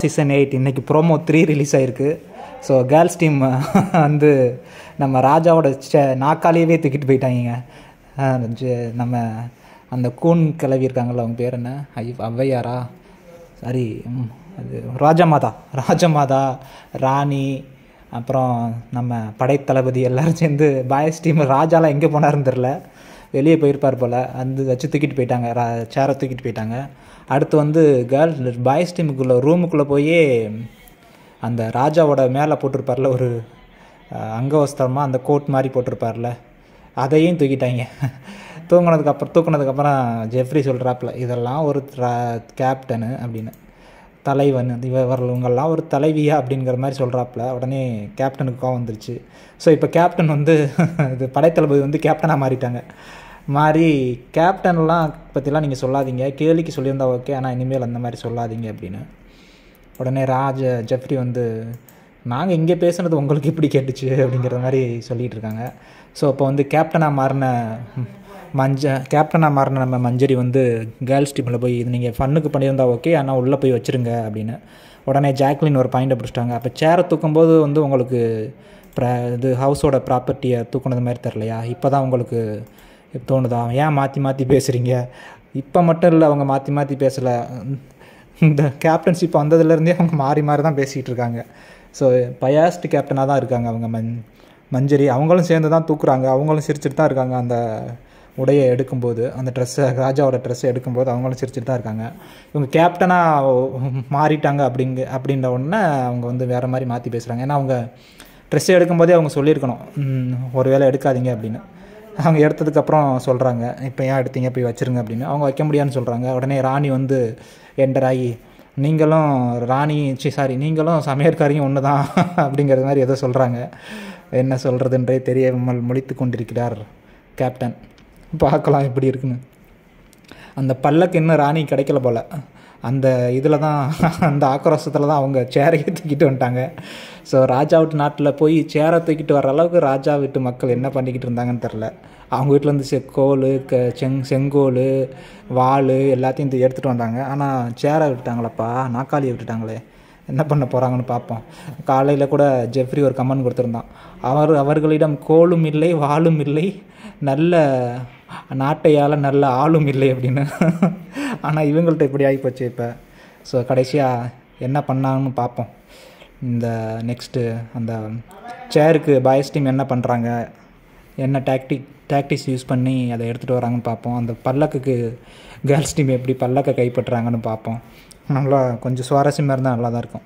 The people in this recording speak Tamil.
சீசன் 8 இன்னைக்கு ப்ரோமோ 3 ரிலீஸ் ஆயிருக்கு. ஸோ கேர்ள்ஸ் டீம் வந்து நம்ம ராஜாவோட நாக்காலேயே தூக்கிட்டு போயிட்டாங்க. நம்ம அந்த கூன் கிளவி இருக்காங்கள்ல, அவங்க பேர் என்ன, ஔவையாரா, சாரி, அது ராஜமாதா, ராணி, அப்புறம் நம்ம படைத்தளபதி எல்லோரும் சேர்ந்து பாய்ஸ் டீம். ராஜாலாம் எங்கே போனாருன்னு தெரில, வெளியே போயிருப்பார் போல், அந்த வச்சு தூக்கிட்டு போயிட்டாங்க, சேரை தூக்கிட்டு போயிட்டாங்க. அடுத்து வந்து பாய்ஸ் டீமுக்குள்ளே ரூமுக்குள்ளே போய் அந்த ராஜாவோட மேலே போட்டிருப்பார்ல ஒரு அங்கவஸ்திரமாக, அந்த கோட் மாதிரி போட்டிருப்பார்ல, அதையும் தூக்கிட்டாங்க. தூக்குனதுக்கப்புறம் ஜெஃப்ரி சொல்கிறாப்புல, இதெல்லாம் ஒரு கேப்டனு அப்படின்னு, தலைவன் இவங்கெல்லாம் ஒரு தலைவியா அப்படிங்கிற மாதிரி சொல்கிறாப்புல. உடனே கேப்டனுக்கு கோவம் வந்துருச்சு. ஸோ இப்போ கேப்டன் வந்து இது படைத்தளபதி வந்து கேப்டனாக மாறிட்டாங்க. கேப்டன்லாம் பற்றிலாம் நீங்கள் சொல்லாதீங்க, கேலிக்கு சொல்லியிருந்தா ஓகே, ஆனால் இனிமேல் அந்த மாதிரி சொல்லாதீங்க அப்படின்னு. உடனே ஜெஃப்ரி வந்து, நாங்கள் இங்கே பேசுனது உங்களுக்கு எப்படி கேட்டுச்சு அப்படிங்கிற மாதிரி சொல்லிகிட்டு இருக்காங்க. ஸோ இப்போ வந்து கேப்டனாக மாறின நம்ம மஞ்சரி வந்து கேர்ள்ஸ் டீமில் போய், இது நீங்கள் ஃபன்னுக்கு பண்ணியிருந்தா ஓகே, ஆனால் உள்ளே போய் வச்சுருங்க அப்படின்னு. உடனே ஜாக்லின் ஒரு பாயிண்டை பிடிச்சிட்டாங்க. அப்போ சேரை தூக்கும்போது வந்து உங்களுக்கு இது ஹவுஸோட ப்ராப்பர்ட்டியை தூக்குனது மாதிரி தெரிலையா, இப்போ தான் உங்களுக்கு தோணுதா, ஏன் மாற்றி பேசுகிறீங்க? இப்போ மட்டும் இல்லை, அவங்க மாற்றி பேசலை, இந்த கேப்டன்ஷிப் வந்ததுலேருந்தே அவங்க மாறி தான் பேசிகிட்டு இருக்காங்க. ஸோ பயாஸ்டு கேப்டனாக தான் இருக்காங்க அவங்க மஞ்சரி. அவங்களும் சேர்ந்து தான் தூக்குறாங்க, அவங்களும் சிரிச்சுட்டு தான் இருக்காங்க. அந்த உடையை எடுக்கும்போது, அந்த ராஜாவோட ட்ரெஸ்ஸை எடுக்கும்போது அவங்களும் சிரிச்சுட்டு தான் இருக்காங்க. இவங்க கேப்டனாக மாறிட்டாங்க அப்படின்ற உடனே அவங்க வந்து வேறு மாதிரி மாற்றி பேசுகிறாங்க. ஏன்னா அவங்க ட்ரெஸ்ஸை எடுக்கும்போதே அவங்க சொல்லியிருக்கணும், ஒரு வேளை எடுக்காதீங்க அப்படின்னு. அவங்க எடுத்ததுக்கப்புறம் சொல்கிறாங்க, இப்போ ஏன் எடுத்தீங்க, போய் வச்சுருங்க அப்படின்னு. அவங்க வைக்க முடியாதுன்னு சொல்கிறாங்க. உடனே ராணி வந்து என்டராகி, நீங்களும் சமையற்காரியும் ஒன்று தான் அப்படிங்கிற மாதிரி ஏதோ சொல்கிறாங்க. என்ன சொல்கிறதுன்றே தெரியாமல் முழித்து கொண்டிருக்கிறார் கேப்டன். பார்க்கலாம் எப்படி இருக்குன்னு. அந்த பல்லக்கு இன்னும் ராணி கிடைக்கல போல். அந்த இதில் தான், அந்த ஆக்ரோஷத்தில் தான் அவங்க சேரையே தூக்கிட்டு வந்துட்டாங்க. ஸோ ராஜா வீட்டு நாட்டில் போய் சேரை தூக்கிட்டு வர அளவுக்கு ராஜா வீட்டு மக்கள் என்ன பண்ணிக்கிட்டு இருந்தாங்கன்னு தெரில. அவங்க வீட்டிலேருந்து கோல், செங்கோல், வாள் எல்லாத்தையும் எடுத்துகிட்டு வந்தாங்க. ஆனால் சேரை விட்டுட்டாங்களப்பா, நாக்காளியை விட்டுட்டாங்களே, என்ன பண்ண போகிறாங்கன்னு பார்ப்போம். காலையில் கூட ஜெஃப்ரி ஒரு கமெண்ட் கொடுத்துருந்தான், அவர்களிடம் கோலும் இல்லை, வாளும் இல்லை, நல்ல நாட்டையால் நல்ல ஆளும் இல்லை அப்படின்னு. ஆனால் இவங்கள்ட்ட இப்படி ஆகிப்போச்சு இப்போ. ஸோ கடைசியாக என்ன பண்ணாங்கன்னு பார்ப்போம். இந்த நெக்ஸ்ட்டு அந்த சேருக்கு பாய்ஸ் டீம் என்ன பண்ணுறாங்க, என்ன டாக்டிக்ஸ் யூஸ் பண்ணி அதை எடுத்துகிட்டு வராங்கன்னு பார்ப்போம். அந்த பல்லக்குக்கு கேர்ள்ஸ் டீம் எப்படி பல்லக்கை கைப்பற்றுறாங்கன்னு பார்ப்போம். நல்லா கொஞ்சம் சுவாரஸ்யமாக இருந்தால் நல்லா தான் இருக்கும்.